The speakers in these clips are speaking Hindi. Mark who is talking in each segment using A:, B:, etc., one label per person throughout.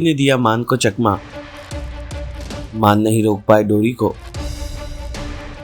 A: डोरी ने दिया मान को चकमा, मान नहीं रोक पाए डोरी को।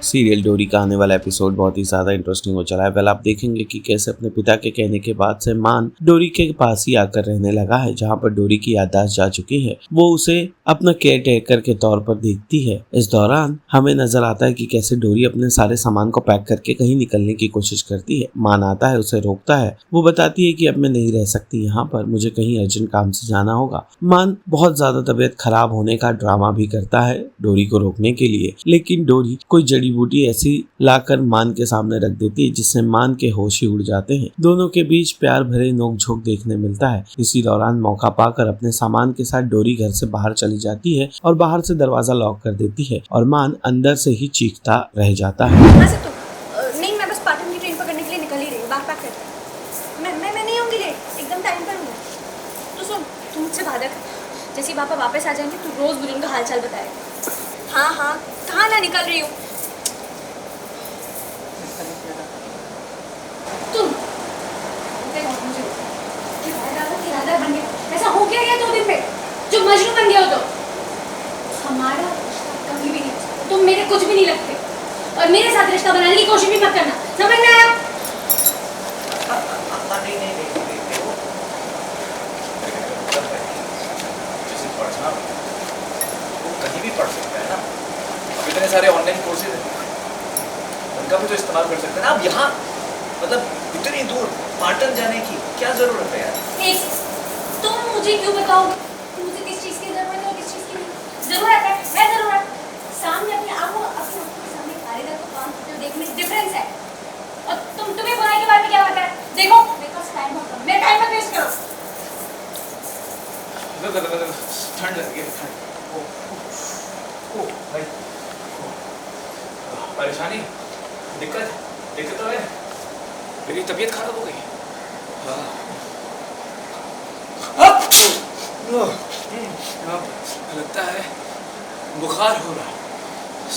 A: सीरियल डोरी का आने वाला एपिसोड बहुत ही ज्यादा इंटरेस्टिंग हो चला है। वेल आप देखेंगे कि कैसे अपने पिता के कहने के बाद से मान डोरी के पास ही आकर रहने लगा है, जहाँ पर डोरी की याददाश्त जा चुकी है। वो उसे अपना केयर टेकर के तौर पर देखती है। इस दौरान हमें नजर आता है कि कैसे डोरी अपने सारे सामान को पैक करके कहीं निकलने की कोशिश करती है। मान आता है, उसे रोकता है। वो बताती है कि अब मैं नहीं रह सकती यहाँ पर, मुझे कहीं अर्जेंट काम से जाना होगा। मान बहुत ज्यादा तबीयत खराब होने का ड्रामा भी करता है डोरी को रोकने के लिए, लेकिन डोरी कोई जड़ी बूटी ऐसी लाकर मान के सामने रख देती है जिससे मान के होश ही उड़ जाते हैं। दोनों के बीच प्यार भरे नोकझोंक देखने मिलता है। इसी दौरान मौका पाकर अपने सामान के साथ डोरी घर से बाहर चली जाती है और बाहर से दरवाजा लॉक कर देती है और मान अंदर से ही चीखता रह जाता है।
B: नहीं, मैं बस पाटन की ट्रेन पकड़ने के लिए निकल ही रही हूँ। बैग पैक कर। मैं नहीं होंगी लेट, एकदम टाइम पर हूँ। तो सुन, तू मुझसे वादा कर, जैसे पापा वापस आ जाएंगे तू रोज मुझे उनका हालचाल बताएगा। हाँ, कहाँ ना निकल रही हूँ। तुम किराएदार बन गया, ऐसा हो गया 2 दिन में जो मजनू बन गया हो। तो हमारा रिश्ता कभी भी नहीं, तुम मेरे कुछ भी नहीं लगते और मेरे साथ रिश्ता बनाने की कोशिश भी मत करना, समझ में आया?
C: कहीं भी पढ़ सकता है ना, अब इतने सारे ऑनलाइन कोर्सेज हैं, उनका भी तो इस्तेमाल कर सकते हैं ना। अब यहाँ मतलब इतनी दूर पाटन जाने की क्या जरूरत है यार?
B: तुम मुझे क्यों बताओगे मुझे किस चीज की जरूरत है और किस चीज की नहीं जरूरत है? जरूरत सामने अपने आंखों के सामने कारीगर को काम करते हुए देखने डिफरेंस है। और तुम्हें बुराई के बारे में क्या पता है? देखो मेरे पास टाइम मत, मेरा टाइम मत वेस्ट करो।
C: ठंड लग गई, ठंड। ओ भाई, परेशानी, दिक्कत तो है, मेरी तबीयत खराब हो गई। लगता है बुखार हो रहा,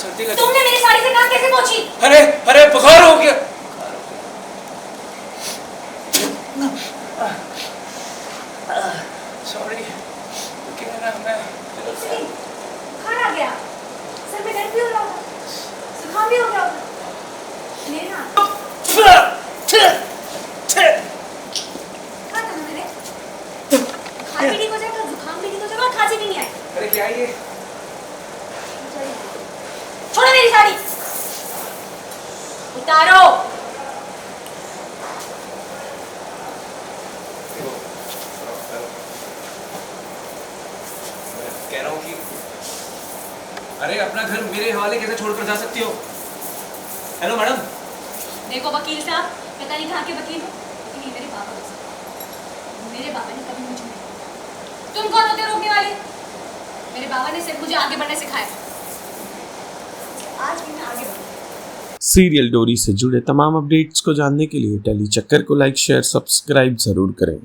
C: सर्दी लगी।
B: तुमने मेरी साड़ी से कहाँ कैसे पहुंची?
C: अरे बुखार हो गया। सॉरी,
B: बुखार आ गया, सर में दर्द भी हो रहा होगा, जुकाम भी हो रहा होगा। खांसी ठीक हो जाएगा, जुकाम भी ठीक हो जाएगा और खांसी भी नहीं आएगी।
C: अरे क्या ये?
B: छोड़ो मेरी साड़ी, उतारो।
C: कह रहा हूँ कि अरे अपना घर मेरे हवाले कैसे छोड़कर जा सकती हो? Hello madam.
B: देखो वकील साहब, पता नहीं कहाँ के वकील हो, लेकिन ये मेरे पापा हो सकते। मेरे पापा ने कभी मुझे नहीं। तुम कौन होते रोकने वाले? मेरे बाबा ने सिर्फ मुझे आगे बढ़ना सिखाया। आज भी मैं आगे बढ़ूंगी।
A: सीरियल डोरी से जुड़े तमाम अपडेट्स को जानने के लिए टेली चक्कर को लाइक, शेयर, सब्सक्राइब जरूर करें।